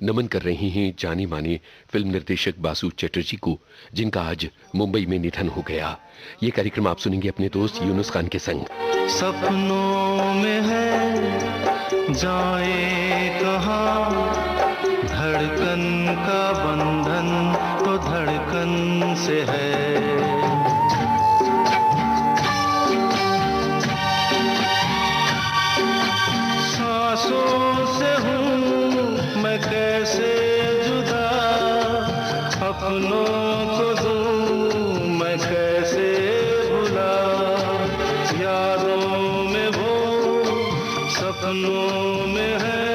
नमन कर रहे हैं जाने माने फिल्म निर्देशक बासु चटर्जी को, जिनका आज मुंबई में निधन हो गया। ये कार्यक्रम आप सुनेंगे अपने दोस्त यूनुस खान के संग। सपनों में है जाए कहाँ, धड़कन का बंधन तो धड़कन से है। सांसों से हूँ मैं कैसे जुदा, अपनों को दूँ मैं कैसे भुला। यादों में वो सपनों में है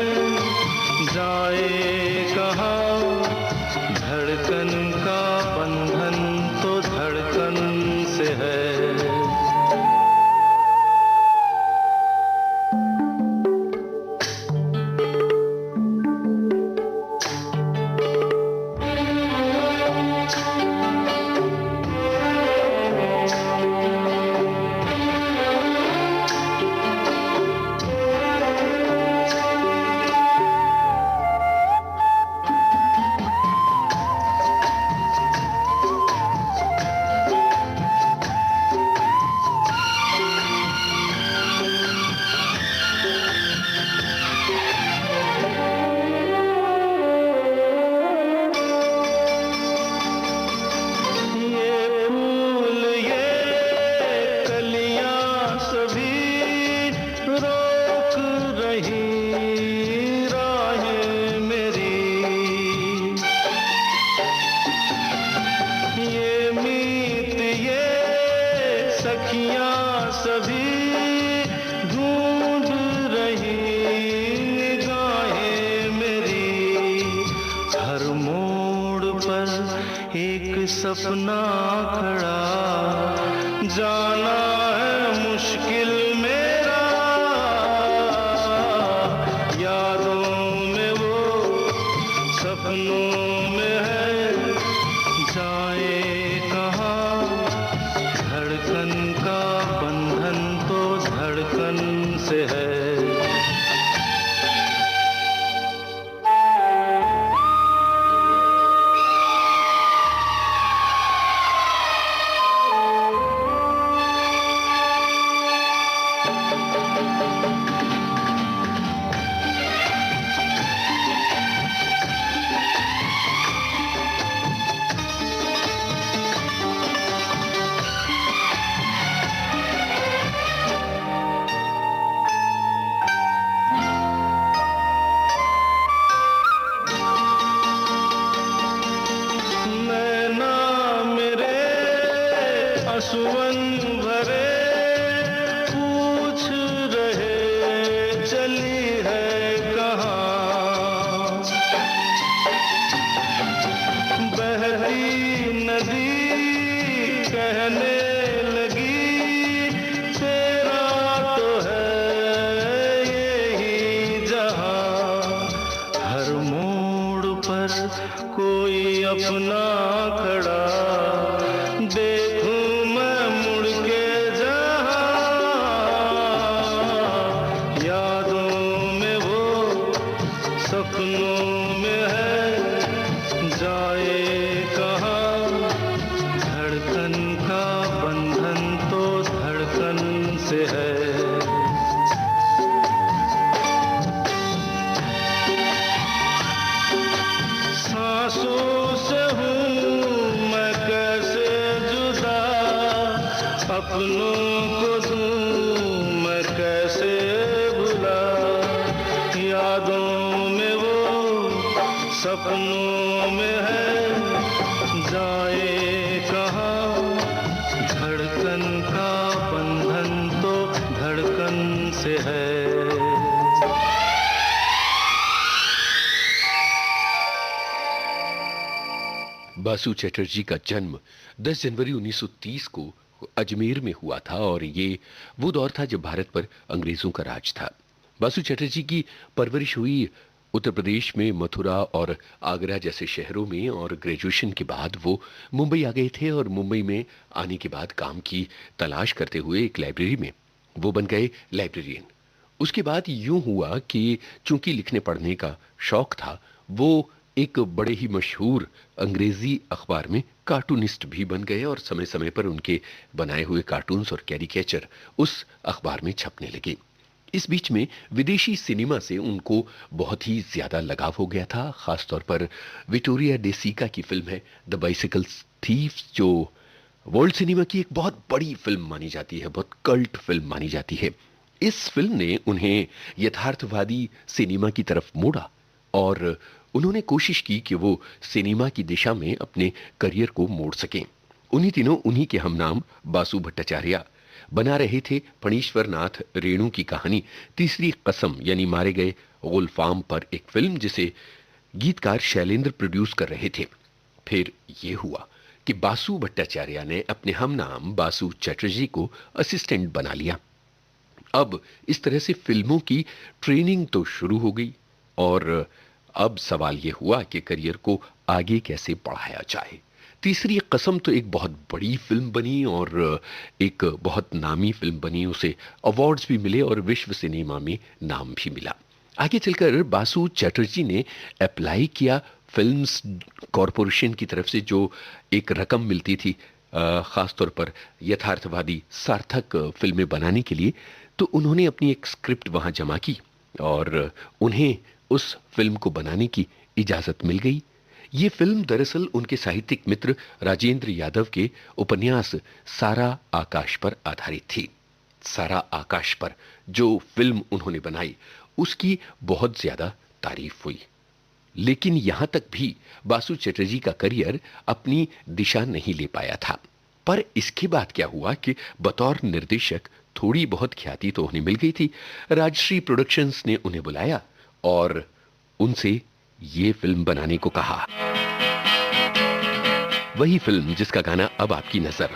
जाए कहाँ, धड़कन का बंधन तो धड़कन से है। सपना खड़ा जाना है मुश्किल मेरा, यादों में वो सपनों में है जाए कहाँ, धड़कन का बंधन तो धड़कन से है। सुवन भरे पूछ रहे चली है कहाँ, बहती नदी कहने लगी तेरा तो है यही जहाँ। हर मोड़ पर कोई अपना खड़ा देखूं सपनों में है जाए कहाँ, धड़कन का बंधन तो धड़कन से है। सांसों से हूँ मैं कैसे जुदा, अपनों को दूँ मैं कैसे भुला। यादों में वो सपनों में है जाए कहाँ, धड़कन का बंधन तो धड़कन से है। बासु चटर्जी का जन्म 10 जनवरी 1930 को अजमेर में हुआ था और ये वो दौर था जब भारत पर अंग्रेजों का राज था। बासु चटर्जी की परवरिश हुई उत्तर प्रदेश में मथुरा और आगरा जैसे शहरों में और ग्रेजुएशन के बाद वो मुंबई आ गए थे और मुंबई में आने के बाद काम की तलाश करते हुए एक लाइब्रेरी में वो बन गए लाइब्रेरियन। उसके बाद यूं हुआ कि चूंकि लिखने पढ़ने का शौक था, वो एक बड़े ही मशहूर अंग्रेजी अखबार में कार्टूनिस्ट भी बन गए और समय समय पर उनके बनाए हुए कार्टून्स और कैरिकेचर उस अखबार में छपने लगे। इस बीच में विदेशी सिनेमा से उनको बहुत ही ज्यादा लगाव हो गया था, खासतौर पर विक्टोरिया डे सिका की फिल्म है द बाइसिकल थीव्स, जो वर्ल्ड सिनेमा की एक बहुत बड़ी फिल्म मानी जाती है, बहुत कल्ट फिल्म मानी जाती है। इस फिल्म ने उन्हें यथार्थवादी सिनेमा की तरफ मोड़ा और उन्होंने कोशिश की कि वो सिनेमा की दिशा में अपने करियर को मोड़ सकें। उन्हीं दिनों उन्हीं के हमनाम बासु भट्टाचार्य बना रहे थे फणीश्वर नाथ रेणु की कहानी तीसरी कसम यानी मारे गए गुलफाम पर एक फिल्म जिसे गीतकार शैलेंद्र प्रोड्यूस कर रहे थे। फिर ये हुआ कि बासु भट्टाचार्य ने अपने हमनाम बासु चटर्जी को असिस्टेंट बना लिया। अब इस तरह से फिल्मों की ट्रेनिंग तो शुरू हो गई और अब सवाल यह हुआ कि करियर को आगे कैसे बढ़ाया जाए। तीसरी कसम तो एक बहुत बड़ी फिल्म बनी और एक बहुत नामी फिल्म बनी, उसे अवार्ड्स भी मिले और विश्व सिनेमा में नाम भी मिला। आगे चलकर बासु चटर्जी ने अप्लाई किया फिल्म्स कॉरपोरेशन की तरफ से जो एक रकम मिलती थी खास तौर पर यथार्थवादी सार्थक फिल्में बनाने के लिए। तो उन्होंने अपनी एक स्क्रिप्ट वहां जमा की और उन्हें उस फिल्म को बनाने की इजाजत मिल गई। ये फिल्म दरअसल उनके साहित्यिक मित्र राजेंद्र यादव के उपन्यास सारा आकाश पर आधारित थी। सारा आकाश पर जो फिल्म उन्होंने बनाई उसकी बहुत ज्यादा तारीफ हुई, लेकिन यहां तक भी बासु चटर्जी का करियर अपनी दिशा नहीं ले पाया था। पर इसके बाद क्या हुआ कि बतौर निर्देशक थोड़ी बहुत ख्याति तो उन्हें मिल गई थी। राजश्री प्रोडक्शंस ने उन्हें बुलाया और उनसे ये फिल्म बनाने को कहा। वही फिल्म जिसका गाना अब आपकी नजर।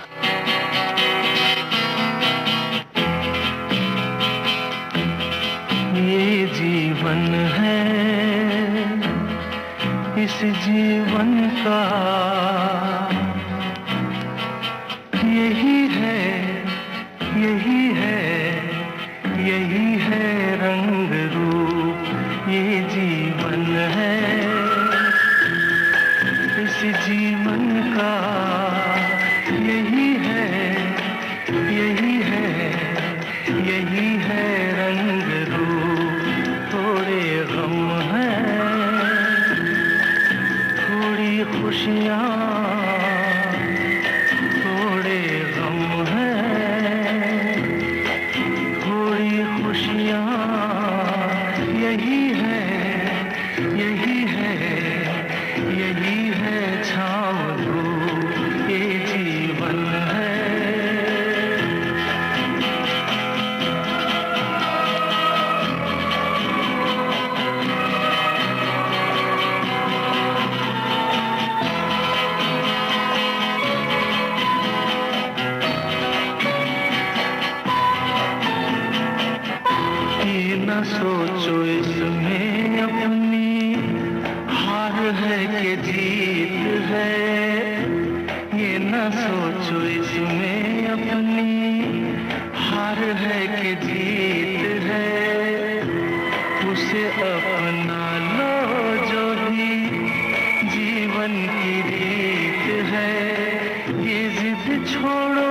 ये जीवन है, इस जीवन का यही है, यही है, यही है रंग रूप। ये जीवन है, इस जीवन का यही है, यही है, यही है रंग रूप। थोड़े गम हैं, थोड़ी खुशियाँ, थोड़े गम हैं, थोड़ी खुशियाँ, यही है, यही है, यही है छाँव धूप। ये जीवन है। ये न सोचो इसमें अपनी हार है कि जीत है। ये न सोचो इसमें अपनी हार है कि जीत है। उसे अपना लो जो भी जीवन की रीत है। ये जिद छोड़ो,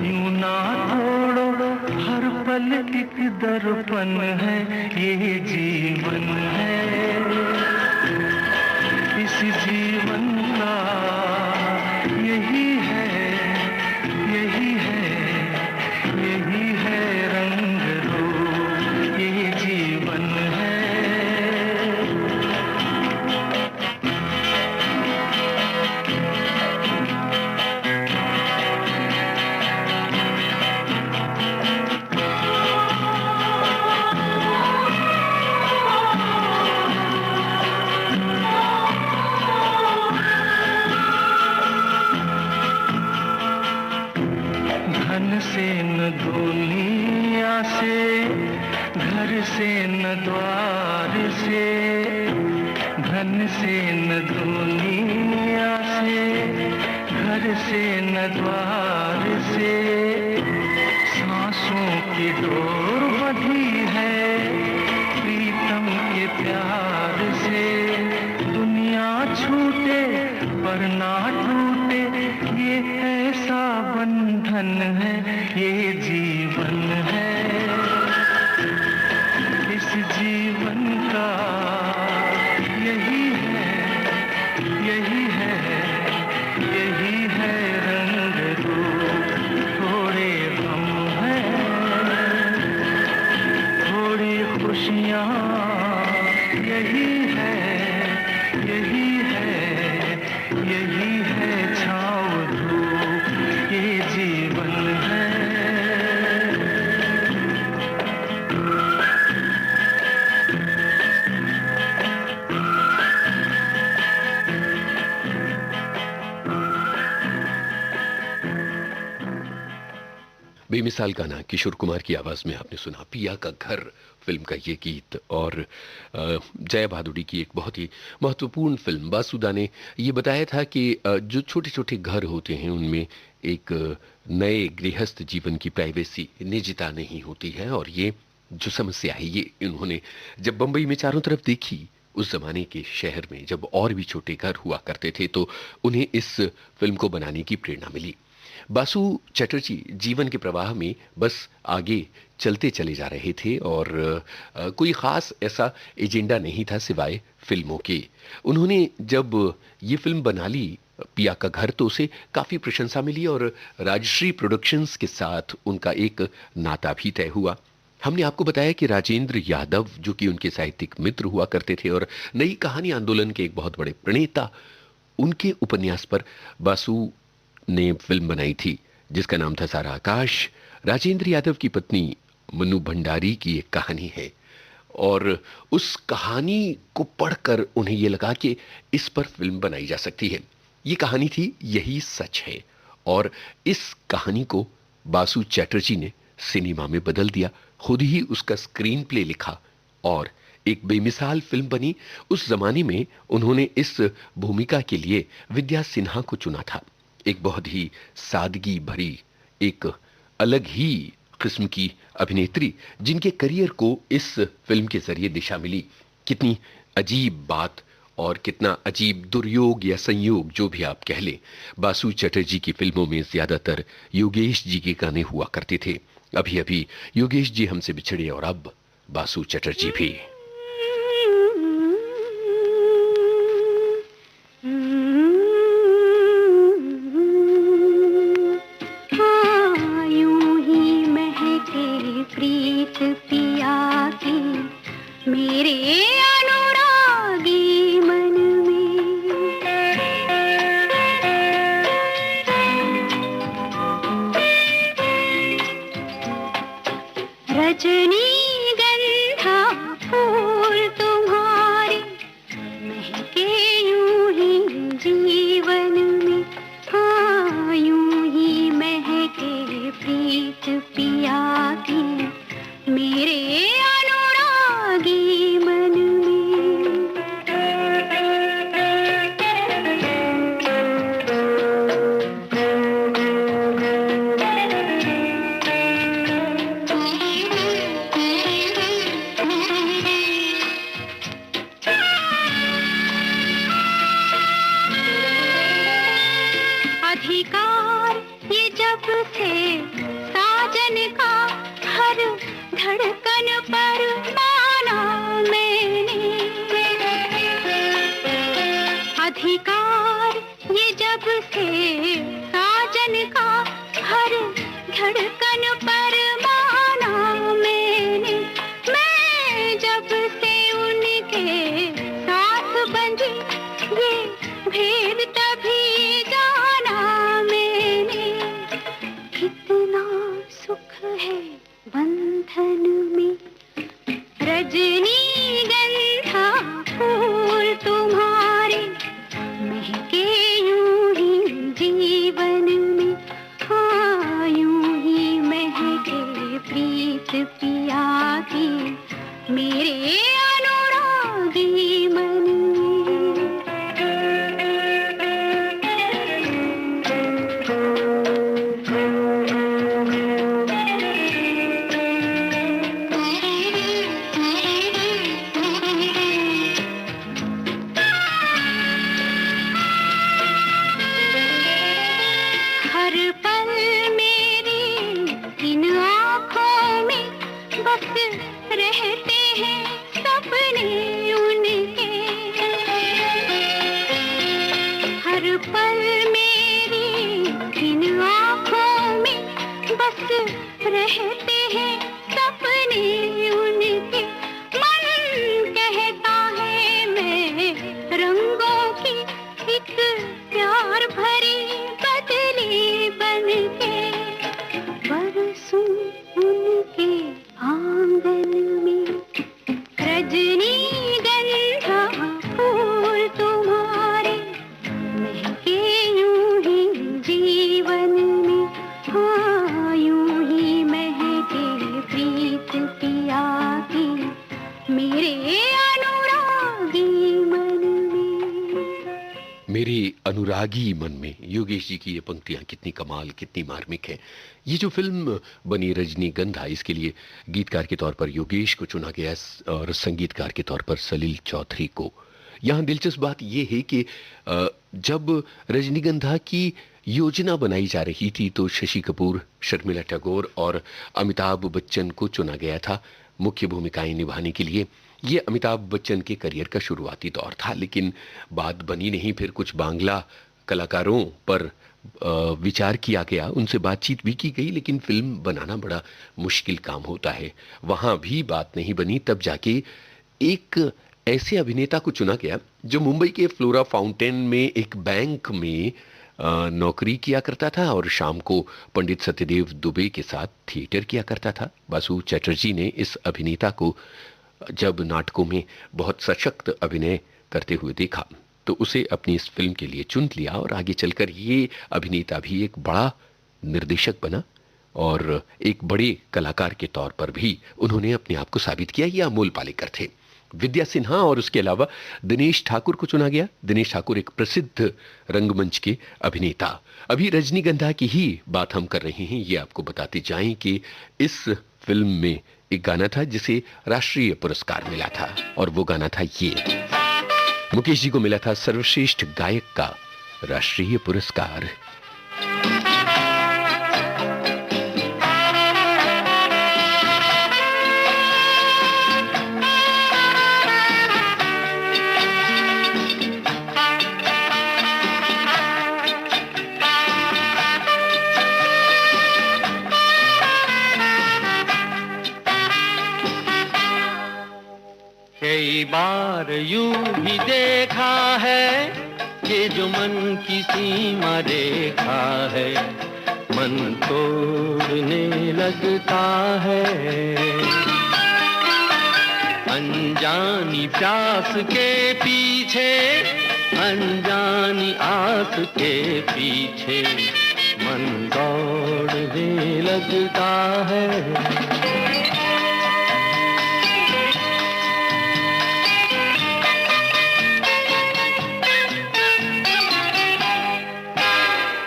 यूं ना तोड़ो, हर पल एक दर्पण है। ये जीवन है, इस जीवन का यही है, यही है, यही है रंग रूप। ये जीवन है। धन से न दुनिया से, घर से न द्वार से। धन से न दुनिया से, घर से न द्वार से। सांसों की डोर बंधी है प्रीतम के प्यार से। बेमिसाल गाना किशोर कुमार की आवाज में आपने सुना, पिया का घर फिल्म का ये गीत। और जया भादुड़ी की एक बहुत ही महत्वपूर्ण फिल्म। बासुदा ने ये बताया था कि जो छोटे छोटे घर होते हैं उनमें एक नए गृहस्थ जीवन की प्राइवेसी, निजता नहीं होती है। और ये जो समस्या है ये इन्होंने जब बंबई में चारों तरफ देखी, उस जमाने के शहर में जब और भी छोटे घर हुआ करते थे, तो उन्हें इस फिल्म को बनाने की प्रेरणा मिली। बासु चटर्जी जीवन के प्रवाह में बस आगे चलते चले जा रहे थे और कोई खास ऐसा एजेंडा नहीं था सिवाय फिल्मों के। उन्होंने जब ये फिल्म बना ली पिया का घर, तो उसे काफी प्रशंसा मिली और राजश्री प्रोडक्शंस के साथ उनका एक नाता भी तय हुआ। हमने आपको बताया कि राजेंद्र यादव, जो कि उनके साहित्यिक मित्र हुआ करते थे और नई कहानी आंदोलन के एक बहुत बड़े प्रणेता, उनके उपन्यास पर बासु ने फिल्म बनाई थी जिसका नाम था सारा आकाश। राजेंद्र यादव की पत्नी मनु भंडारी की एक कहानी है और उस कहानी को पढ़कर उन्हें यह लगा कि इस पर फिल्म बनाई जा सकती है। ये कहानी थी यही सच है, और इस कहानी को बासु चैटर्जी ने सिनेमा में बदल दिया, खुद ही उसका स्क्रीन प्ले लिखा और एक बेमिसाल फिल्म बनी। उस जमाने में उन्होंने इस भूमिका के लिए विद्या सिन्हा को चुना था, एक बहुत ही सादगी भरी, एक अलग ही किस्म की अभिनेत्री जिनके करियर को इस फिल्म के जरिए दिशा मिली। कितनी अजीब बात और कितना अजीब दुर्योग या संयोग जो भी आप कह लें, बासु चटर्जी की फिल्मों में ज्यादातर योगेश जी के गाने हुआ करते थे। अभी अभी योगेश जी हमसे बिछड़े और अब बासु चटर्जी भी। यूं ही महके प्रीत पिया की मेरे अनुरागी मन में, रजनी गंधा फूल तुम्हारे महके यूं ही जीवन में। हाँ, यूं ही महके प्रीत पिया की मेरे अनुरागी मन अधिकार ये जब से साजन का हर धड़कन पर माना मैंने। अधिकार ये जब से साजन का हर धड़कन पर माना मैंने। मैं जब से उनके साथ बंधी ये भेद तभी जाना मैंने। कितना सुख है बंधन में, रजनी गंधा फूल तुम्हारे महके यूं ही जी मेरे अनुरागी मन में, योगेश जी की ये पंक्तियां कितनी कमाल, कितनी मार्मिक हैं। ये जो फिल्म बनी रजनीगंधा, इसके लिए गीतकार के तौर पर योगेश को चुना गया और संगीतकार के तौर पर सलील चौधरी को। यहाँ दिलचस्प बात यह है कि जब रजनीगंधा की योजना बनाई जा रही थी तो शशि कपूर, शर्मिला टैगोर और अमिताभ बच्चन को चुना गया था मुख्य भूमिकाएं निभाने के लिए। ये अमिताभ बच्चन के करियर का शुरुआती दौर था, लेकिन बात बनी नहीं। फिर कुछ बांग्ला कलाकारों पर विचार किया गया, उनसे बातचीत भी की गई, लेकिन फिल्म बनाना बड़ा मुश्किल काम होता है। वहाँ भी बात नहीं बनी। तब जाके एक ऐसे अभिनेता को चुना गया जो मुंबई के फ्लोरा फाउंटेन में एक बैंक में नौकरी किया करता था और शाम को पंडित सत्यदेव दुबे के साथ थिएटर किया करता था। बासु चटर्जी ने इस अभिनेता को जब नाटकों में बहुत सशक्त अभिनय करते हुए देखा तो उसे अपनी इस फिल्म के लिए चुन लिया और आगे चलकर ये अभिनेता भी एक बड़ा निर्देशक बना और एक बड़े कलाकार के तौर पर भी उन्होंने अपने आप को साबित किया। ये अमोल पालेकर थे। विद्या सिन्हा और उसके अलावा दिनेश ठाकुर को चुना गया। दिनेश ठाकुर एक प्रसिद्ध रंगमंच के अभिनेता। अभी रजनीगंधा की ही बात हम कर रहे हैं, ये आपको बताते जाएं कि इस फिल्म में एक गाना था जिसे राष्ट्रीय पुरस्कार मिला था और वो गाना था ये। मुकेश जी को मिला था सर्वश्रेष्ठ गायक का राष्ट्रीय पुरस्कार। कई बार यूं भी देखा है ये जो मन की सीमा रेखा है, मन तोड़ने लगता है। अनजानी प्यास के पीछे, अनजानी आस के पीछे मन दौड़ने लगता है।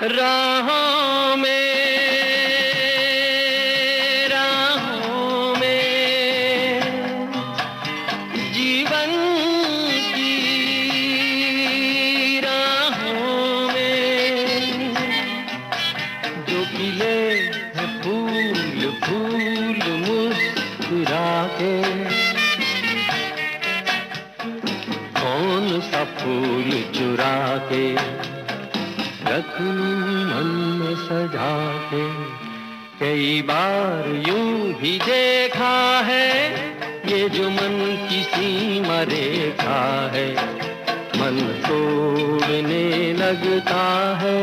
राहों में, राहों में जीवन की राहों में जो खिले हैं फूल फूल मुस्कुरा के, कौन सा फूल चुरा के रखूं मन में सजा के। कई बार यूं भी देखा है ये जो मन की सीमा रेखा है, मन तोड़ने लगता है।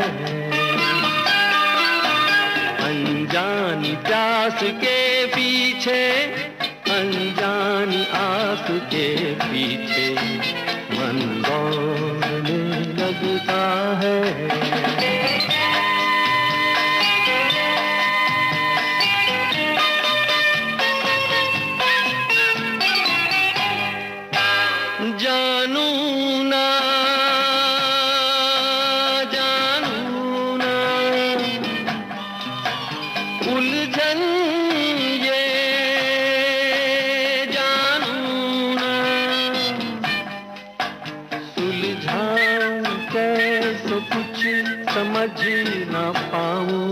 अनजानी प्यास के पीछे, अनजानी आस के पीछे मन दौड़ने लगता है। जानू ना, जानू ना उलझन ये, जानू ना सुलझाऊं कैसे कुछ समझ ना पाऊं,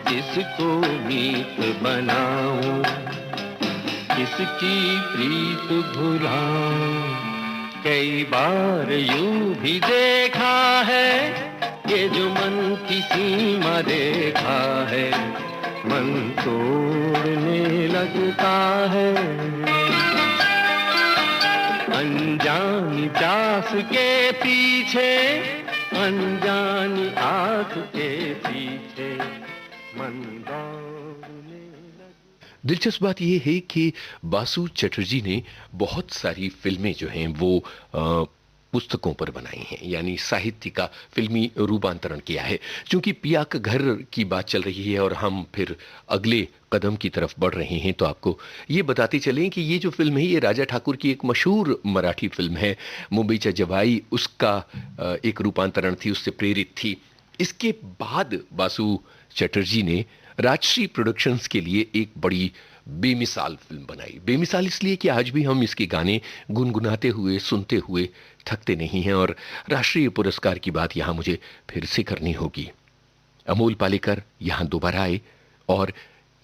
किसको मीत बनाऊं, किसकी प्रीत भुलाऊं। कई बार यूं भी देखा है ये जो मन की सीमा रेखा है, मन तोड़ने लगता है। अनजानी प्यास के पीछे, अनजानी आस के पीछे मन दौड़ने। दिलचस्प बात यह है कि बासु चटर्जी ने बहुत सारी फिल्में जो हैं वो पुस्तकों पर बनाई हैं, यानी साहित्य का फिल्मी रूपांतरण किया है। क्योंकि पिया का घर की बात चल रही है और हम फिर अगले कदम की तरफ बढ़ रहे हैं, तो आपको ये बताते चलें कि ये जो फिल्म है ये राजा ठाकुर की एक मशहूर मराठी फिल्म है, मुंबईच्या जवाई, उसका एक रूपांतरण थी, उससे प्रेरित थी। इसके बाद बासु चटर्जी ने राजश्री प्रोडक्शंस के लिए एक बड़ी बेमिसाल फिल्म बनाई। बेमिसाल इसलिए कि आज भी हम इसके गाने गुनगुनाते हुए, सुनते हुए थकते नहीं हैं। और राष्ट्रीय पुरस्कार की बात यहां मुझे फिर से करनी होगी। अमोल पालेकर यहां दोबारा आए और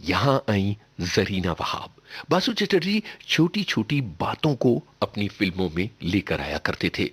यहां आई जरीना वहाब। बासु चटर्जी छोटी छोटी बातों को अपनी फिल्मों में लेकर आया करते थे।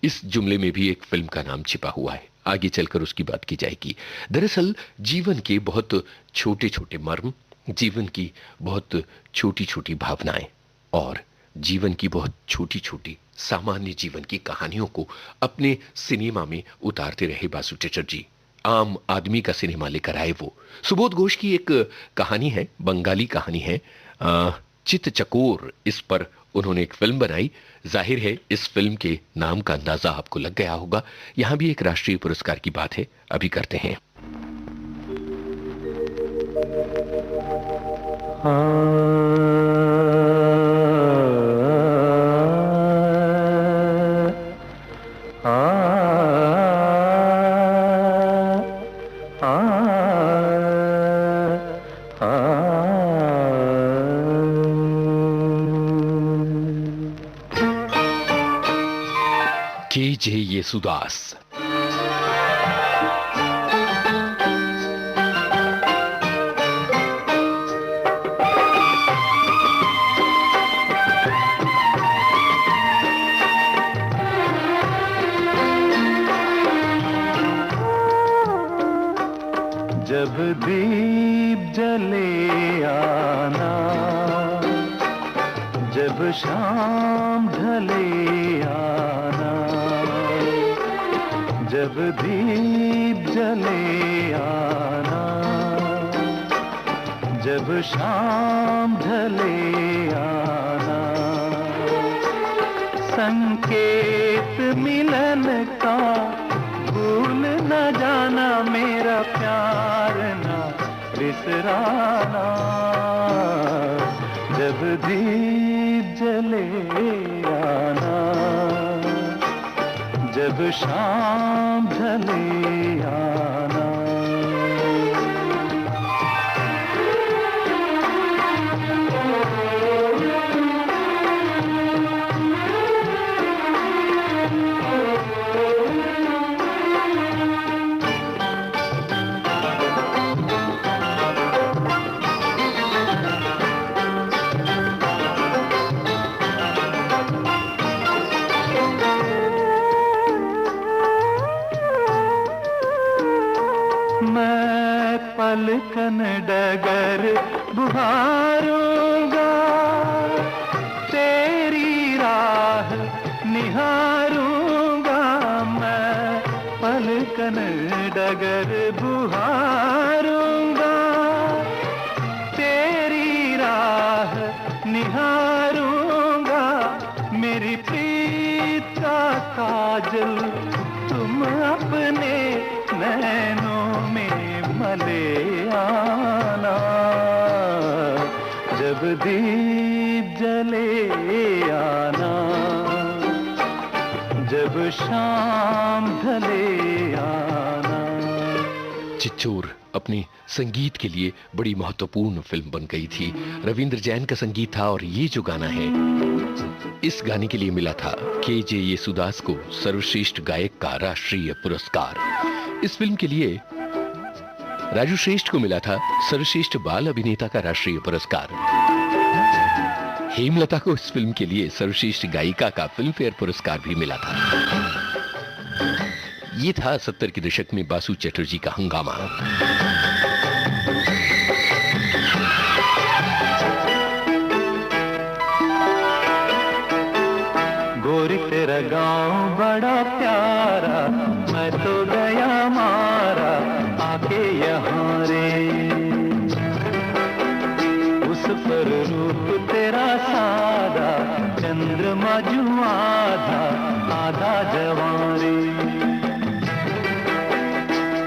इस जुमले में भी एक फिल्म का नाम छिपा हुआ है, आगे चलकर उसकी बात की जाएगी। दरअसल जीवन के बहुत छोटे छोटे मर्म, जीवन की बहुत छोटी छोटी भावनाएं और जीवन की बहुत छोटी छोटी सामान्य जीवन की कहानियों को अपने सिनेमा में उतारते रहे बासु चटर्जी। आम आदमी का सिनेमा लेकर आए वो। सुबोध घोष की एक कहानी है, बंगाली कहानी है, चित चकोर, इस पर उन्होंने एक फिल्म बनाई। जाहिर है इस फिल्म के नाम का अंदाजा आपको लग गया होगा। यहां भी एक राष्ट्रीय पुरस्कार की बात है, अभी करते हैं। के.जे. येसुदास। जब दीप जले आना, जब शाम ढले आना, जब दीप जले आना, जब शाम ढले आना, संकेत मिलन का भूल न जाना, मेरा प्यार न बिसराना। जब दीप जले आना, जब शाम ढले आना। पलकन डगर बुहारूंगा, तेरी राह निहारूंगा। मैं पलकन डगर बुहारूंगा, तेरी राह निहारूंगा। मेरी प्रीत का काजल तुम अपने नैनों में मले आना। जब दीप जले आना, जब शाम ढले आना। चिच्चोर अपने संगीत के लिए बड़ी महत्वपूर्ण फिल्म बन गई थी। रविंद्र जैन का संगीत था और ये जो गाना है, इस गाने के लिए मिला था के.जे. येसुदास को सर्वश्रेष्ठ गायक का राष्ट्रीय पुरस्कार। इस फिल्म के लिए राजू श्रेष्ठ को मिला था सर्वश्रेष्ठ बाल अभिनेता का राष्ट्रीय पुरस्कार। हेमलता को इस फिल्म के लिए सर्वश्रेष्ठ गायिका का फिल्म फेयर पुरस्कार भी मिला था। ये था 70 के दशक में बासु चटर्जी का हंगामा। गोरी तेरा गांव बड़ा प्यारा, मैं तो गया मारा आके यहाँ रे। उस पर रूप तेरा सादा, चंद्रमा माजू आधा आधा जवां रे।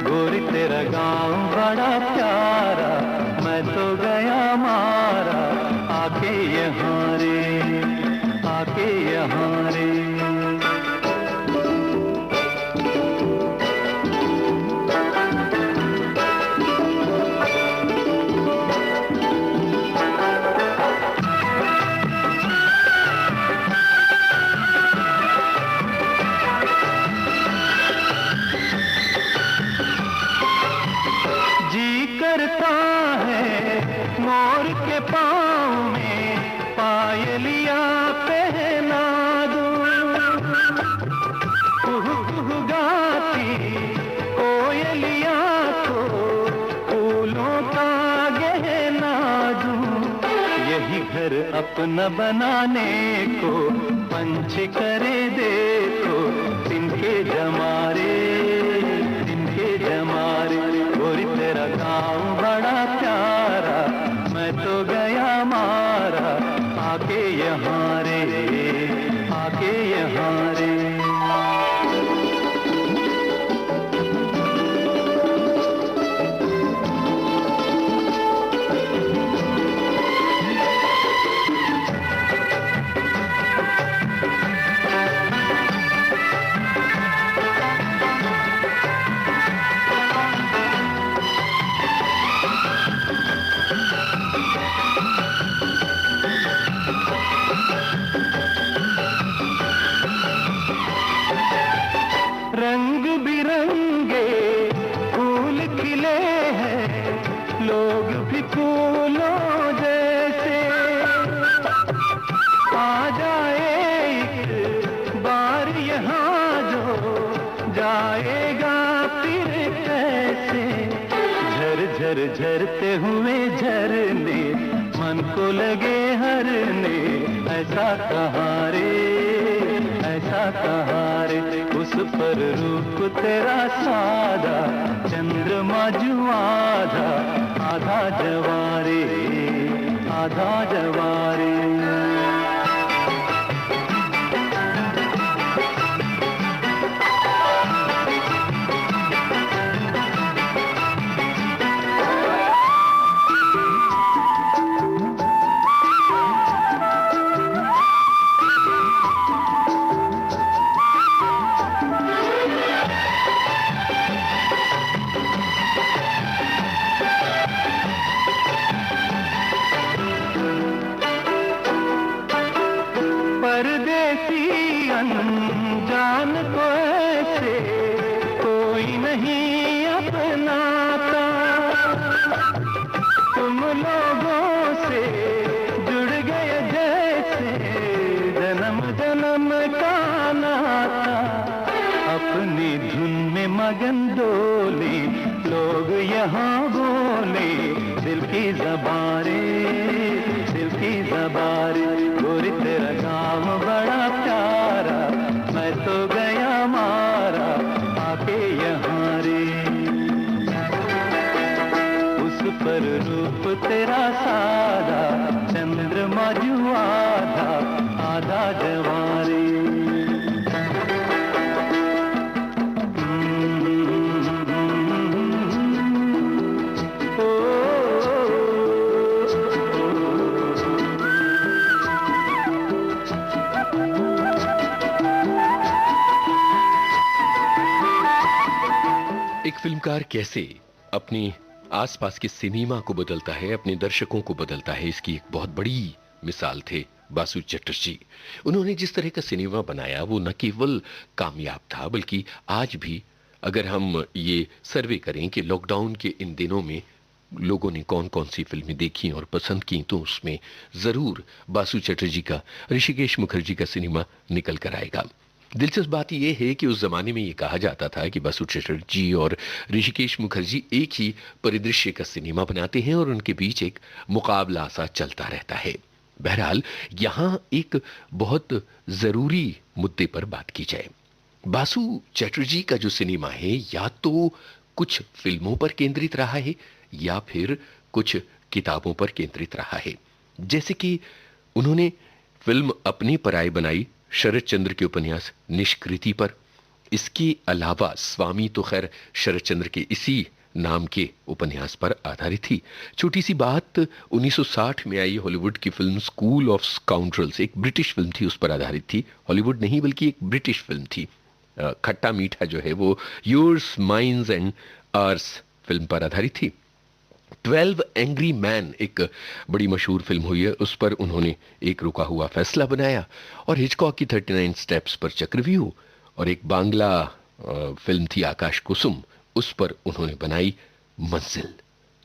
गोरी तेरा गाँव बड़ा प्यारा, मैं तो गया मारा, आके यहाँ रे, आके यहाँ रे। करता है मोर के पाँव में पायलिया पहना दूं, कुहू कुहू गाती कोयलिया को फूलों का गहना दूं। यही घर अपना बनाने को पंछी करे देखो, तिनके जमारे, तिनके जमारे। गोरी तेरा गाँव बड़ा प्यारा, मैं तो गया मारा, आके यहाँ रे, आके यहाँ रे। रंग बिरंगे फूल खिले हैं, लोग भी फूलों जैसे। आ जाए एक बार यहाँ जो, जाएगा फिर कैसे। झर झर झरते हुए झरने, मन को लगे हरने, ऐसा कहाँ रे, ऐसा कहाँ रे। उस पर रूप तेरा सादा, चंद्रमा जो आधा आधा जवारे, आधा जवारे। परदेसी अनजान को ऐसे कोई नहीं अपनाता, तुम लोगों से जुड़ गए जैसे जन्म जन्म का नाता। अपनी धुन में मगन डोले लोग यहाँ बोले, दिल की ज़बारे, दिल की ज़बारे। गोरी तेरा गाँव बड़ा प्यारा, मैं तो गया मारा, आके यहाँ रे। उस पर रूप तेरा सादा, चंद्रमा जो आधा आधा जवारे। एक फिल्मकार कैसे अपनी आसपास के सिनेमा को बदलता है, अपने दर्शकों को बदलता है, इसकी एक बहुत बड़ी मिसाल थे बासु चटर्जी। उन्होंने जिस तरह का सिनेमा बनाया वो न केवल कामयाब था, बल्कि आज भी अगर हम ये सर्वे करें कि लॉकडाउन के इन दिनों में लोगों ने कौन कौन सी फिल्में देखी और पसंद की, तो उसमें जरूर बासु चटर्जी का, ऋषिकेश मुखर्जी का सिनेमा निकल कर आएगा। दिलचस्प बात यह है कि उस जमाने में यह कहा जाता था कि बासु चटर्जी और ऋषिकेश मुखर्जी एक ही परिदृश्य का सिनेमा बनाते हैं और उनके बीच एक मुकाबला सा चलता रहता है। बहरहाल यहां एक बहुत जरूरी मुद्दे पर बात की जाए। बासु चटर्जी का जो सिनेमा है या तो कुछ फिल्मों पर केंद्रित रहा है या फिर कुछ किताबों पर केंद्रित रहा है। जैसे कि उन्होंने फिल्म अपनी पराई बनाई शरद चंद्र के उपन्यास निष्कृति पर। इसके अलावा स्वामी तो खैर शरद चंद्र के इसी नाम के उपन्यास पर आधारित थी। छोटी सी बात 1960 में आई हॉलीवुड की फिल्म स्कूल ऑफ स्काउंड्रल्स, एक ब्रिटिश फिल्म थी, उस पर आधारित थी। हॉलीवुड नहीं बल्कि एक ब्रिटिश फिल्म थी। खट्टा मीठा जो है वो yours mines and ours film पर आधारित थी। 12 एंग्री मैन एक बड़ी मशहूर फिल्म हुई है, उस पर उन्होंने एक रुका हुआ फैसला बनाया। और हिचकॉक की 39 स्टेप्स पर चक्रव्यूह, और एक बांग्ला फिल्म थी आकाश कुसुम, उस पर उन्होंने बनाई मंजिल।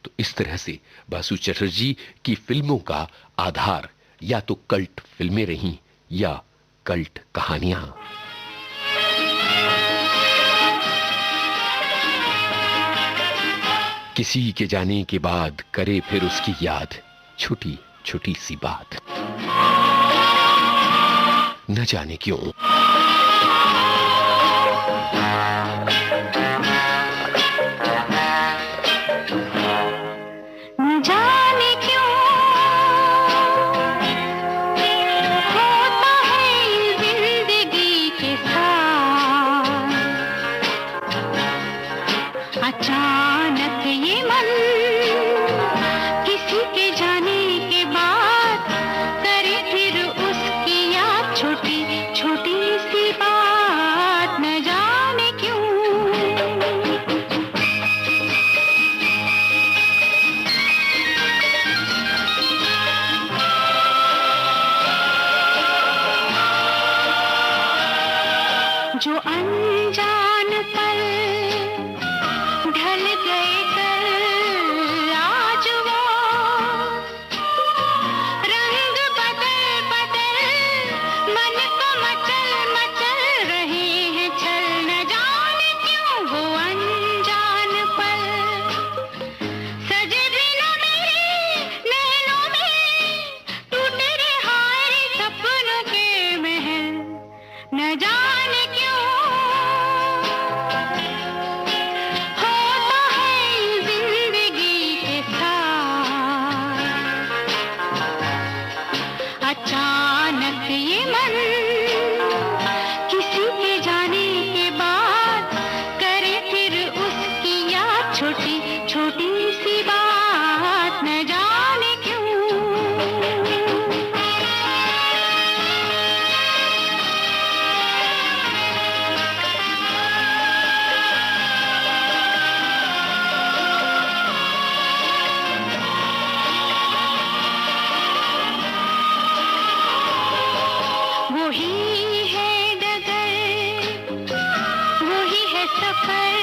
तो इस तरह से बासु चटर्जी की फिल्मों का आधार या तो कल्ट फिल्में रहीं या कल्ट कहानियां। किसी के जाने के बाद करे फिर उसकी याद, छोटी छोटी सी बात, न जाने क्यों। न जाने क्यों होता है जिंदगी के साथ, अचानक ये मन किसी के जाने के बाद करे फिर उसकी याद, छोटी छोटी सी बात, न जाने क्यों। जो अनजान पल ढल गए कल, आज वो रंग बदल बदल मन को मचल मचल रहे हैं छल, न जाने क्यों वो अनजान पल सजे बिना मेरे नैनों में, टूटे रे हाय सपनों के महल, न जाने क्यों होता है जिंदगी के साथ, अचानक ये मन किसी के जाने के बाद करे फिर उसकी याद, छोटी छोटी सी बात, न जाने क्यों। वही है डगर, वही है सफर,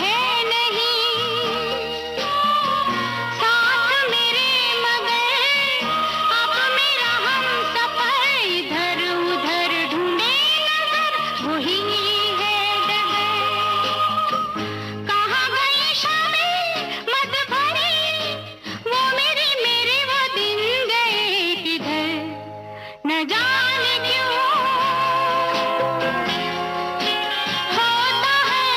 है नहीं साथ मेरे मगर अब मेरा हम सफर, इधर उधर ढूंढे नजर, वही है डगर। कहाँ गई शामें मत भरी, वो मेरे वो दिन गए किधर, न जाने क्यों होता है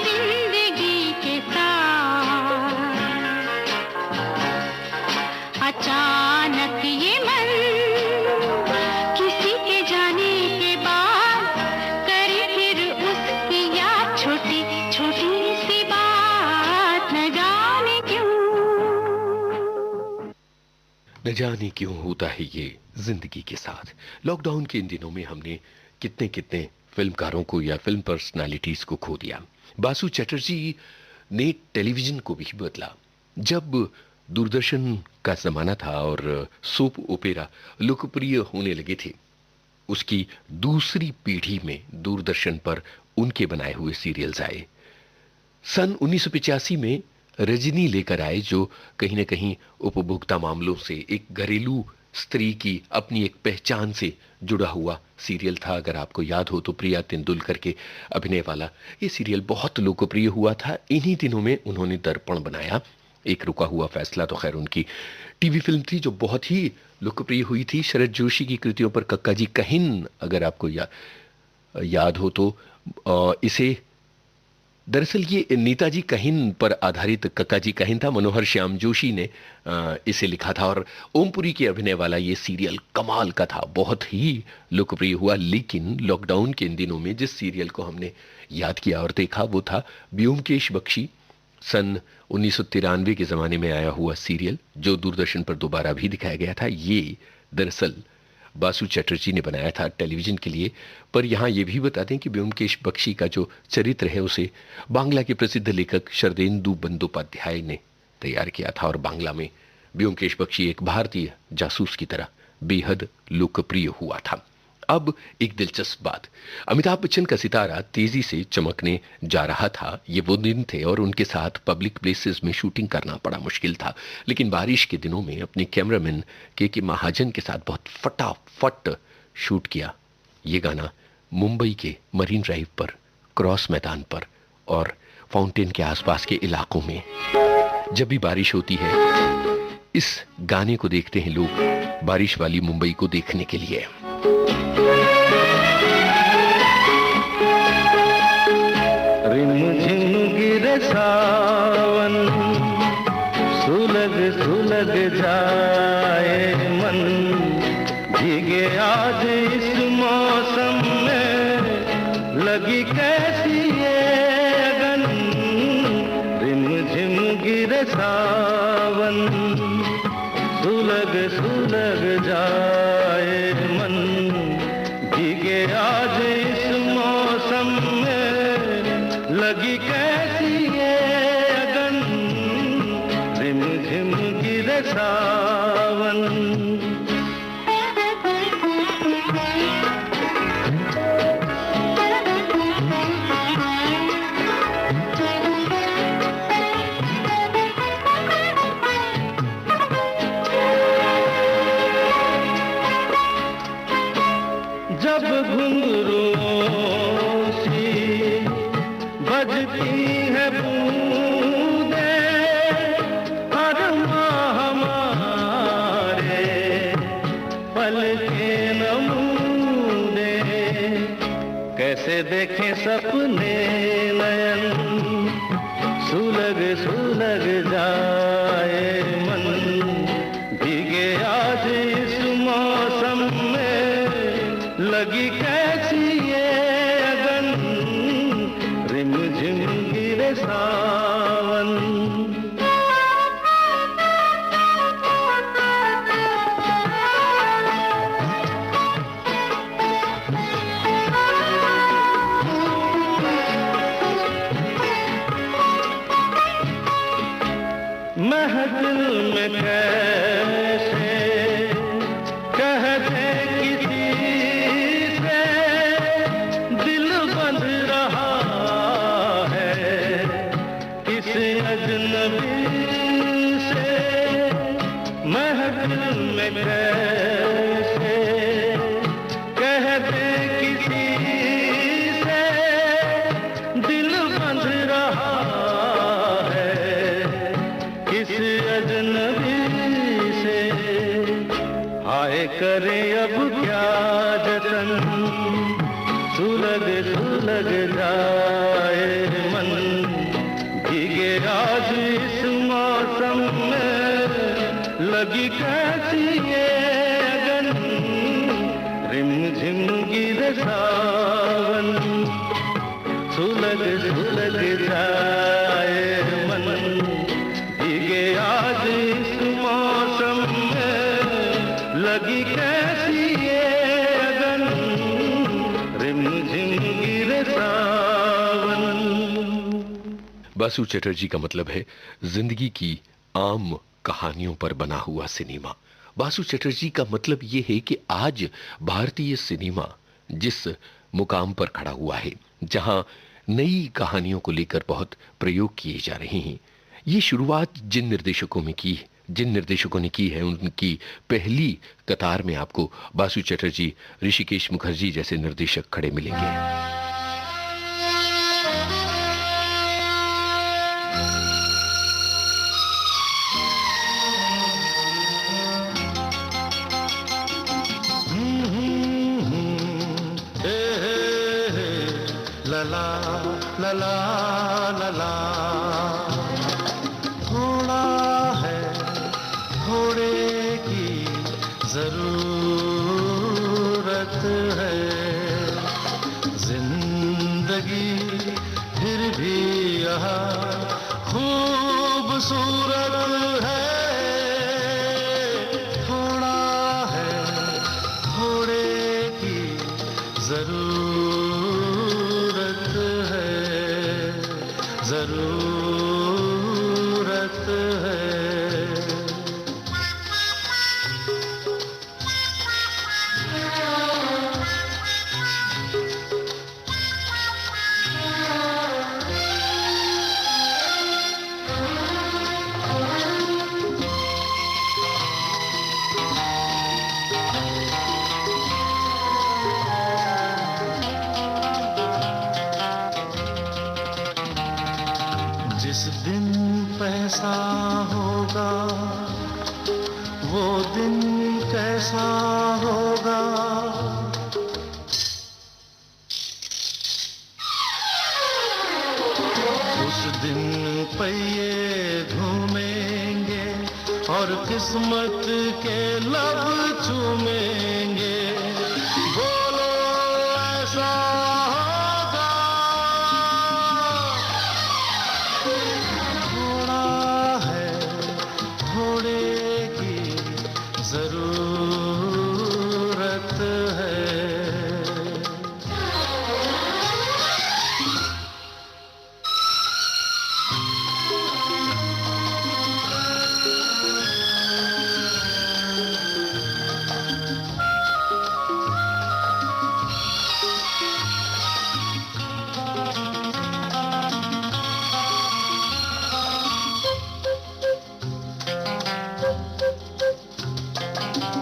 जिंदगी के साथ, अचानक ये मन किसी के जाने के बाद करे फिर उसकी याद, छोटी छोटी सी बात, न जाने क्यों। न जाने क्यों होता है ये जिंदगी के साथ। लॉकडाउन के इन दिनों में हमने कितने कितने फिल्मकारों को या फिल्म पर्सनालिटीज को खो दिया। बासु चटर्जी ने टेलीविजन को भी बदला। जब दूरदर्शन का जमाना था और सोप ओपेरा लोकप्रिय होने लगे थे, उसकी दूसरी पीढ़ी में दूरदर्शन पर उनके बनाए हुए सीरियल्स आए। सन 1985 में रजनी लेकर आए, जो कहीं ना कहीं उपभोक्ता मामलों से, एक घरेलू स्त्री की अपनी एक पहचान से जुड़ा हुआ सीरियल था। अगर आपको याद हो तो प्रिया तेंदुलकर के अभिनय वाला ये सीरियल बहुत लोकप्रिय हुआ था। इन्हीं दिनों में उन्होंने दर्पण बनाया, एक रुका हुआ फैसला तो खैर उनकी टीवी फिल्म थी जो बहुत ही लोकप्रिय हुई थी। शरद जोशी की कृतियों पर कक्का जी कहिन अगर आपको याद हो तो इसे दरअसल ये नेताजी कहिन पर आधारित कक्का जी कहिन था। मनोहर श्याम जोशी ने इसे लिखा था और ओमपुरी के अभिनय वाला ये सीरियल कमाल का था, बहुत ही लोकप्रिय हुआ। लेकिन लॉकडाउन के इन दिनों में जिस सीरियल को हमने याद किया और देखा वो था ब्योमकेश बख्शी, सन 1993 के ज़माने में आया हुआ सीरियल जो दूरदर्शन पर दोबारा भी दिखाया गया था। ये दरअसल बासु चटर्जी ने बनाया था टेलीविजन के लिए। पर यहाँ ये भी बता दें कि ब्योमकेश बख्शी का जो चरित्र है उसे बांग्ला के प्रसिद्ध लेखक शरदेंदु बंदोपाध्याय ने तैयार किया था और बांग्ला में ब्योमकेश बख्शी एक भारतीय जासूस की तरह बेहद लोकप्रिय हुआ था। अब एक दिलचस्प बात, अमिताभ बच्चन का सितारा तेजी से चमकने जा रहा था। ये वो दिन थे और उनके साथ पब्लिक प्लेसेस में शूटिंग करना बड़ा मुश्किल था। लेकिन बारिश के दिनों में अपने कैमरामैन के महाजन के साथ बहुत फटाफट शूट किया। ये गाना मुंबई के मरीन ड्राइव पर, क्रॉस मैदान पर और फाउंटेन के आसपास के इलाकों में जब भी बारिश होती है इस गाने को देखते हैं लोग बारिश वाली मुंबई को देखने के लिए। रिमझिम गिरे सावन, सुलग सुलग जाए मन, भीगे आज इस मौसम में, लगी कैसी ये अगन। रिमझिम गिरे सावन, सुलग सुलग जाए मन, भीगे आज इस मौसम में, लगी कैसी ये अगन। रिमझिम गिरे सावन। जब घुंघरूओं सी बजती है बूंदे, हर माह हमारे पल के नमूने, कैसे देखें सपने नयन, सुलग सुलग जाए मन, भीगे आज इस मौसम में, लगी कैसी ये अगन। रिमझिम गिरे सावन। महफिल में कैसे कहते किसी से, दिल बंध रहा है किस अजनबी से। महफिल में कैसे कहते किसी से, दिल बंध रहा है किस अजनबी से। हाय करे अब क्या जतन, सुलग सुलग जाए मन, भीगे आज इस मौसम में, लगी कैसी ये अगन। रिमझिम गिरे सावन, सुलग सुलग जाए मन, भीगे आज इस मौसम में, लगी कैसी ये अगन। रिमझिम गिरे सावन। बासु चटर्जी का मतलब है जिंदगी की आम कहानियों पर बना हुआ सिनेमा। बासु चटर्जी का मतलब यह है कि आज भारतीय सिनेमा जिस मुकाम पर खड़ा हुआ है, जहां नई कहानियों को लेकर बहुत प्रयोग किए जा रहे हैं, ये शुरुआत जिन निर्देशकों ने की है उनकी पहली कतार में आपको बासु चटर्जी, ऋषिकेश मुखर्जी जैसे निर्देशक खड़े मिलेंगे। लला लला लला। थोड़ा है थोड़े की जरूरत है, जिंदगी फिर भी यहाँ खूबसूरत है। थोड़ा है थोड़े की जरूरत है, जरूरत है। जिस दिन पैसा होगा वो दिन कैसा होगा, उस दिन पहिए घूमेंगे और किस्मत के लब चूमेंगे। बोलो ऐसा होगा। थोड़ा है थोड़े की जरूरत है।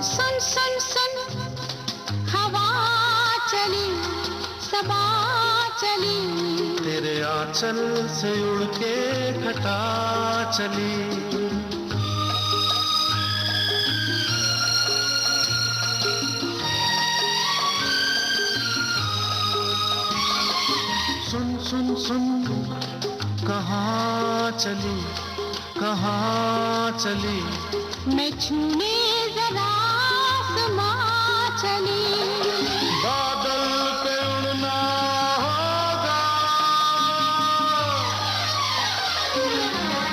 सुन सुन सुन हवा चली सबा चली, तेरे आंचल से उड़ के घटा चली। सुन सुन सुन कहाँ चली कहाँ चली, मैं छूने जरा समा चली। बादल पे उड़ना होगा।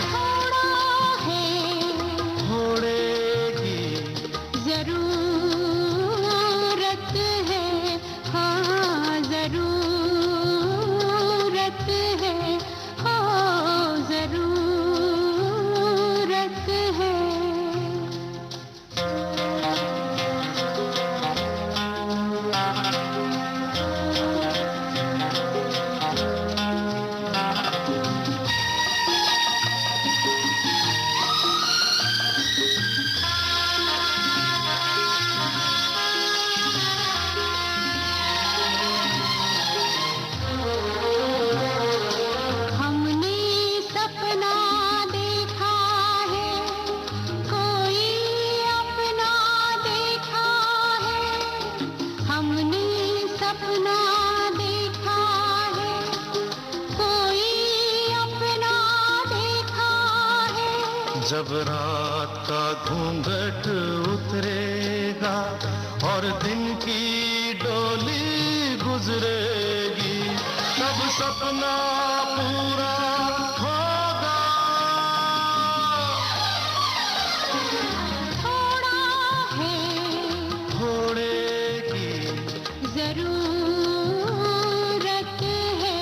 थोड़ा है थोड़े की जरूरत है, हाँ जरूरत है, हाँ जरूरत है। हमने सपना देखा है, कोई अपना देखा है। हमने सपना देखा है, कोई अपना देखा है। जब रात का घूंघट उतरेगा और दिन की डोली गुजरेगी, तब सपना पूरा होगा। थोड़ा है थोड़े की जरूरत है,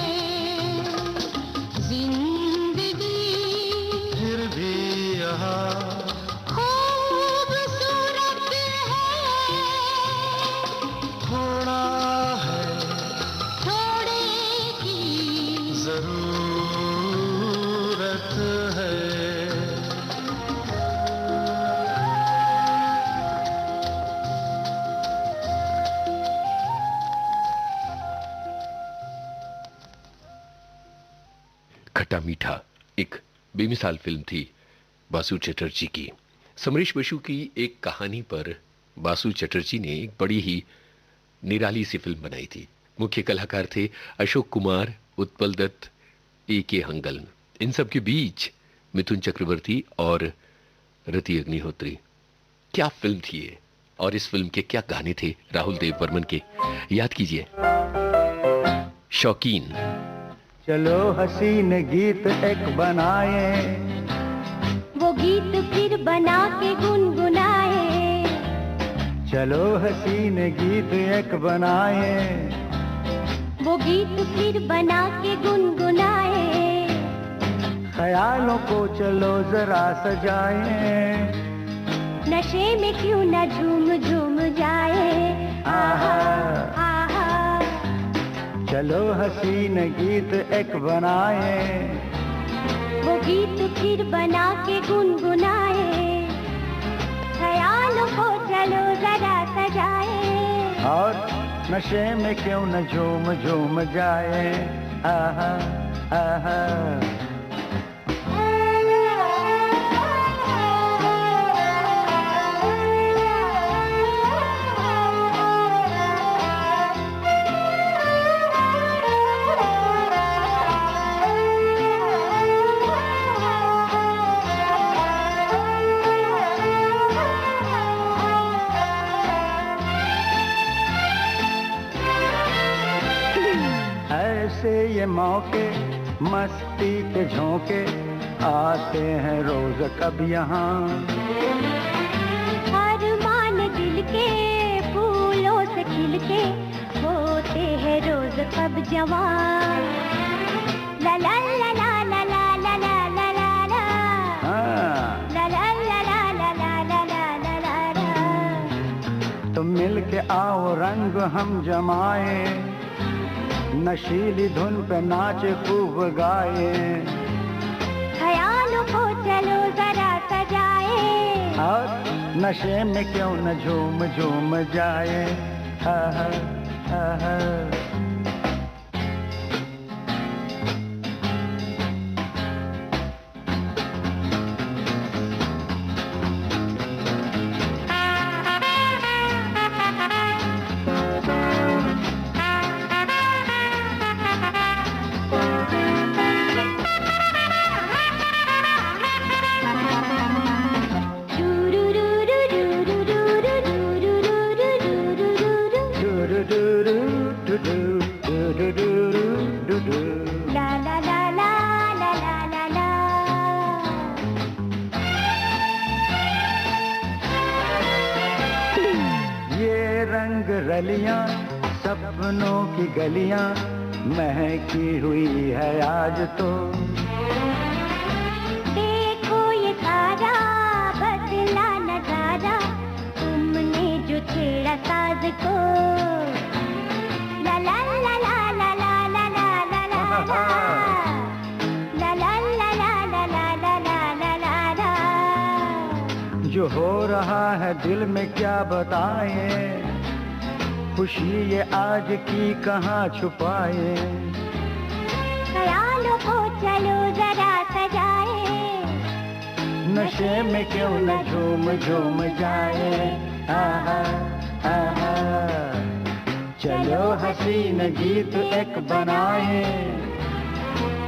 जिंदगी फिर भी यहाँ खूबसूरत है। थोड़ा है थोड़े की जरूरत है। खट्टा मीठा एक बेमिसाल फिल्म थी बासु चटर्जी की। समरेश बसु की एक कहानी पर बासु चटर्जी ने एक बड़ी ही निराली सी फिल्म बनाई थी मुख्य कलाकार थे अशोक कुमार, उत्पल दत्त, ए के हंगल। इन सब के बीच मिथुन चक्रवर्ती और रति अग्निहोत्री। क्या फिल्म थी ये, और इस फिल्म के क्या गाने थे राहुल देव बर्मन के, याद कीजिए। शौकीन। चलो हसीन गीत एक बनाए, वो गीत फिर बना के गुनगुनाए। चलो हसीन गीत एक बनाए, वो गीत फिर बना के गुनगुनाए। ख्यालों को चलो जरा सजाए, नशे में क्यों न झूम झूम जाए। आहा आहा। चलो हसीन गीत एक बनाए, वो गीत फिर बना के गुनगुनाए। ख्यालों को चलो जरा सजाए, और नशे में क्यों न झूम झूम जाए। आहा आहा। ऐसे ये मौके मस्ती के झोंके आते हैं रोज कब यहाँ। अरमान दिल के फूलों से खिल के होते हैं रोज कब जवान। ला ला ला ला ला ला ला ला ला ला। हाँ, ला ला ला ला ला ला ला ला ला ला। तो मिल के आओ रंग हम जमाए, नशीली धुन पे नाचे खूब गाए। ख्यालों को चलो जरा सजाए, और नशे में क्यों न झूम झूम जाए। आहा आहा। ला ला ला ला ला ला ला ला। ये रंग रलियां सपनों की गलियां महकी हुई है आज तो। देखो ये सारा बदला नजारा, तुमने जो छेड़ा साज को। ला ला ला ला ला ला ला ला ला ला ला। ला ला ला ला ला ला ला ला ला ला। जो हो रहा है दिल में क्या बताए, खुशी ये आज की कहाँ छुपाए। ख्यालों को चलो जरा सजाए, नशे में क्यों न झूम झूम जाए। आहा आहा। चलो हसीन गीत एक बनाए,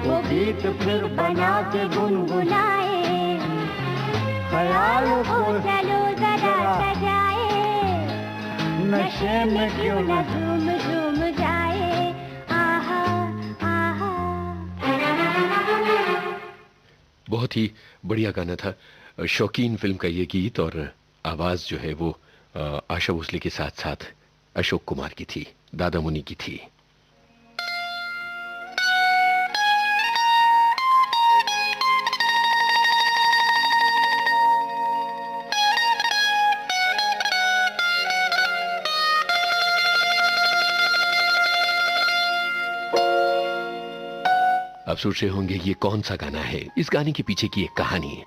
वो गीत फिर बना के गुनगुनाए। ख्यालों को चलो जरा सजाए, नशे में क्यों न झूम झूम जाए। आहा आहा। बहुत ही बढ़िया गाना था शौकीन फिल्म का ये गीत, और आवाज जो है वो आशा भोसले के साथ साथ अशोक कुमार की थी, दादा मुनि की थी। आप सोच रहे होंगे ये कौन सा गाना है, इस गाने के पीछे की एक कहानी है।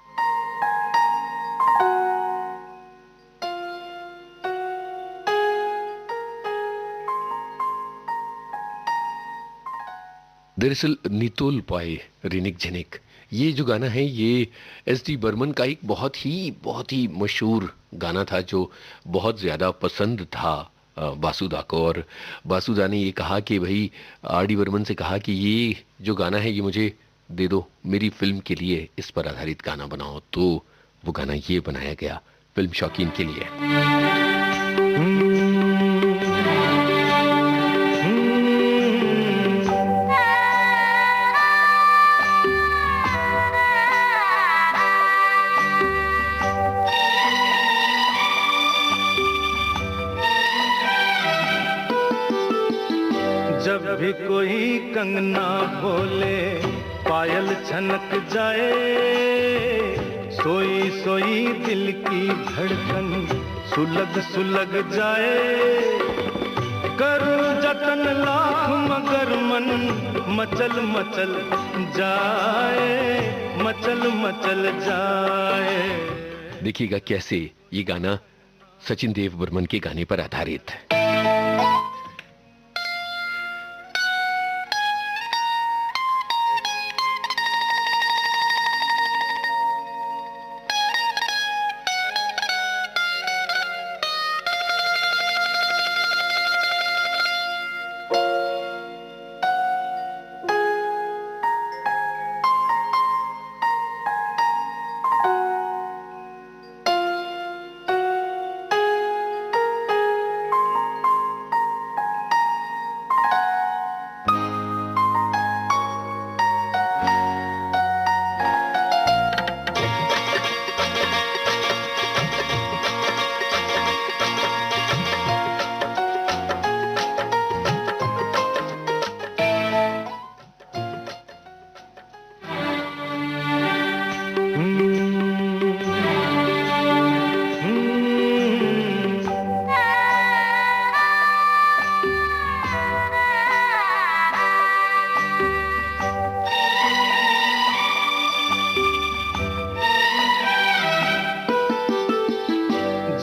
दरअसल नितोल पॉय रिनिक झिनिक, ये जो गाना है ये एस डी बर्मन का एक बहुत ही मशहूर गाना था, जो बहुत ज्यादा पसंद था वासुदा को, और वासुदा ने ये कहा कि भाई आर डी बर्मन से कहा कि ये जो गाना है ये मुझे दे दो, मेरी फिल्म के लिए इस पर आधारित गाना बनाओ। तो वो गाना ये बनाया गया फिल्म शौकीन के लिए। जब भी कोई कंगना बोले पायल छनक जाए, सोई सोई दिल की धड़कन सुलग सुलग जाए। करूं जतन लाख मगर मन मचल मचल जाए, मचल मचल जाए। देखिएगा कैसे ये गाना सचिन देव बर्मन के गाने पर आधारित है।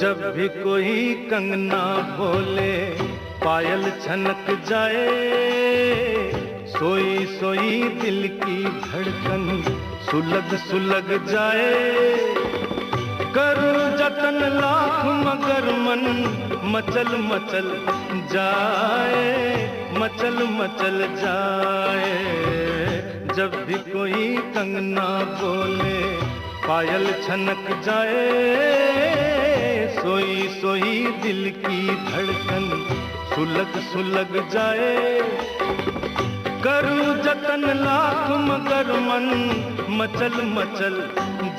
जब भी कोई कंगना बोले पायल छनक जाए, सोई सोई दिल की धड़कन सुलग सुलग जाए। करूं जतन लाख मगर मन मचल मचल जाए, मचल मचल जाए। जब भी कोई कंगना बोले पायल छनक जाए, सोई सोई दिल की धड़कन सुलग सुलग जाए। करूं जतन लाख मगर मन मचल मचल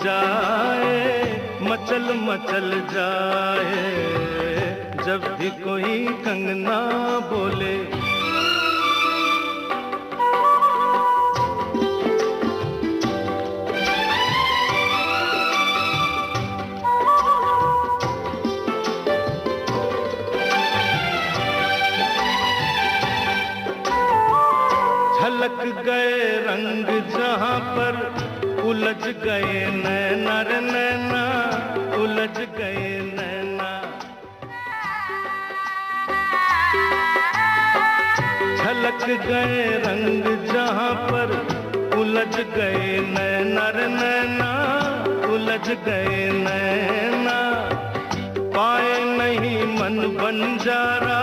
जाए, मचल मचल जाए। जब भी कोई कंगना बोले झलक गए रंग जहां पर उलझ गए नैना रे नैना, उलझ गए नैना। झलक गए रंग जहां पर उलझ गए नैना रे नैना, उलझ गए नैना। पाए नहीं मन बंजारा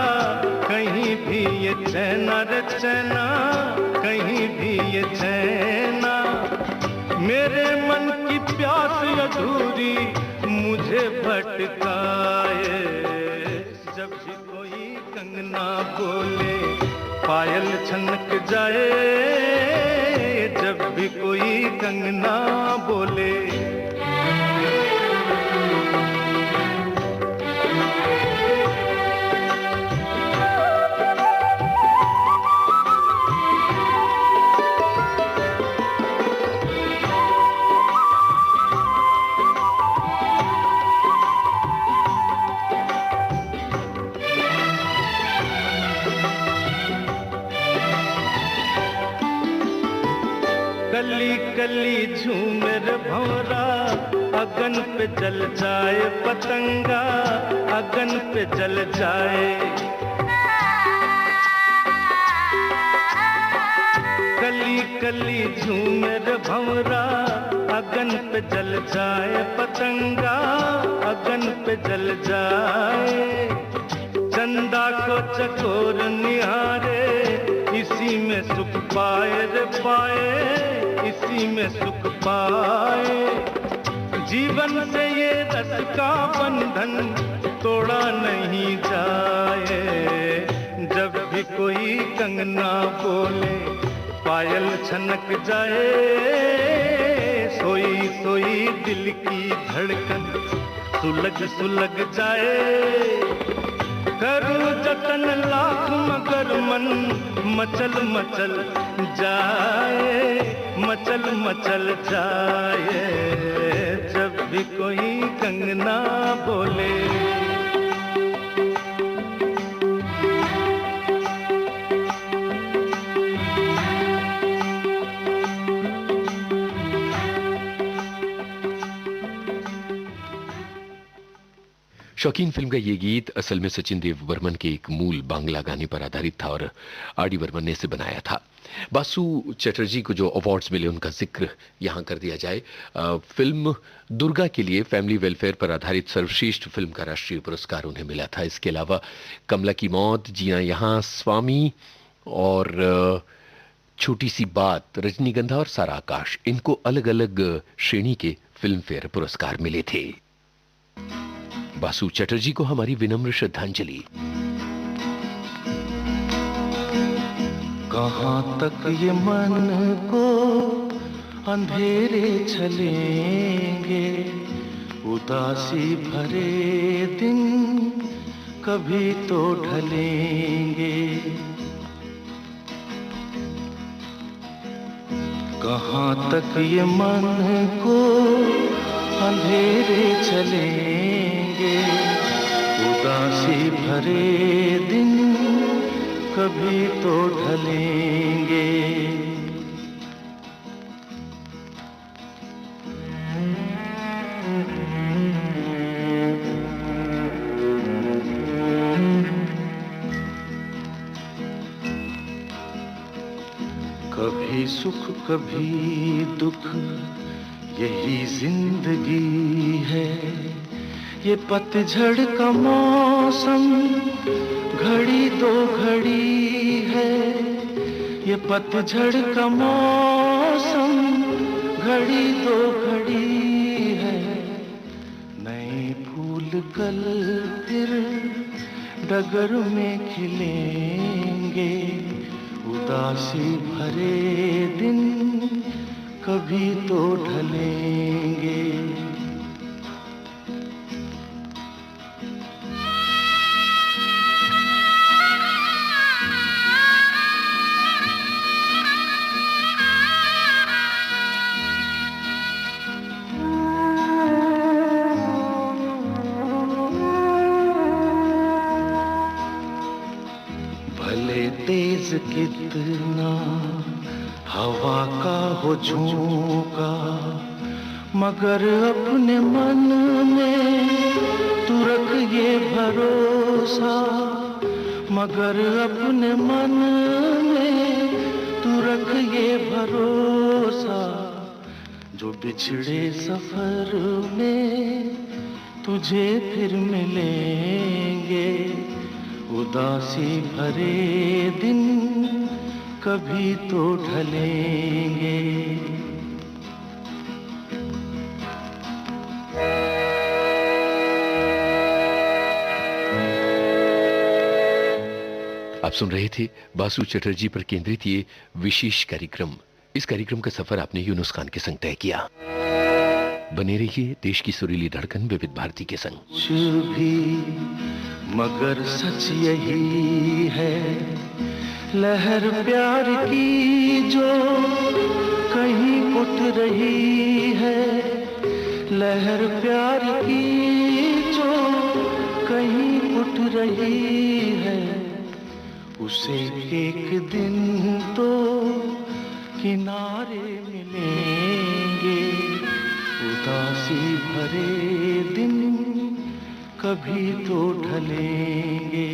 कहीं भी ये चैना रे चैना, कहीं भी ये चैना। मेरे मन की प्यास अधूरी मुझे भटकाए। जब भी कोई कंगना बोले पायल छनक जाए, जब भी कोई कंगना बोले। कली कली झूमर भौरा, अगन पे जल जाए पतंगा, अगन पे जल जाए। कली कली झूमर भौरा, अगन पे जल जाए पतंगा, अगन पे जल जाए। चंदा को चकोर निहारे, इसी में सुख पाए रे पाए, इसी में सुख पाए। जीवन से ये रस का बंधन तोड़ा नहीं जाए। जब भी कोई कंगना बोले, पायल छनक जाए। सोई सोई दिल की धड़कन सुलग सुलग जाए। करूं जतन लाख मगर मन मचल मचल जाए, मचल मचल जाए। जब भी कोई कंगना बोले। शौकीन फिल्म का ये गीत असल में सचिन देव बर्मन के एक मूल बांग्ला गाने पर आधारित था और आर.डी. बर्मन ने इसे बनाया था। बासु चटर्जी को जो अवार्ड्स मिले उनका जिक्र यहाँ कर दिया जाए। फिल्म दुर्गा के लिए फैमिली वेलफेयर पर आधारित सर्वश्रेष्ठ फिल्म का राष्ट्रीय पुरस्कार उन्हें मिला था। इसके अलावा कमला की मौत, जीना यहाँ, स्वामी और छोटी सी बात, रजनीगंधा और सारा आकाश, इनको अलग अलग श्रेणी के फिल्म फेयर पुरस्कार मिले थे। बासु चटर्जी को हमारी विनम्र श्रद्धांजलि। कहाँ तक ये मन को अंधेरे चलेंगे, उदासी भरे दिन कभी तो ढलेंगे। कहाँ तक ये मन को अंधेरे चलेंगे, उदासी भरे दिन कभी तो ढलेंगे। कभी सुख कभी दुख, यही जिंदगी है। ये पतझड़ का मौसम घड़ी दो घड़ी है। ये पतझड़ का मौसम घड़ी दो घड़ी है। नए फूल कल फिर डगर में खिलेंगे, उदासी भरे दिन कभी तो ढलेंगे। भले तेज कितना हवा का हो झोंका, मगर अपने मन में तू रख ये भरोसा। मगर अपने मन में तू रख ये भरोसा, जो बिछड़े सफर में तुझे फिर मिलेंगे। उदासी भरे दिन कभी तो ढलेंगे। आप सुन रहे थे बासु चटर्जी पर केंद्रित ये विशेष कार्यक्रम। इस कार्यक्रम का सफर आपने यूनुस खान के संग तय किया। बने रहिए देश की सुरीली धड़कन विविध भारती के संग। कुछ भी मगर सच यही है, लहर प्यार की जो कहीं उठ रही है। लहर प्यार की जो कहीं उठ रही है, उसे एक दिन तो किनारे मिलेंगे। उदासी भरे दिन कभी तो ढलेंगे।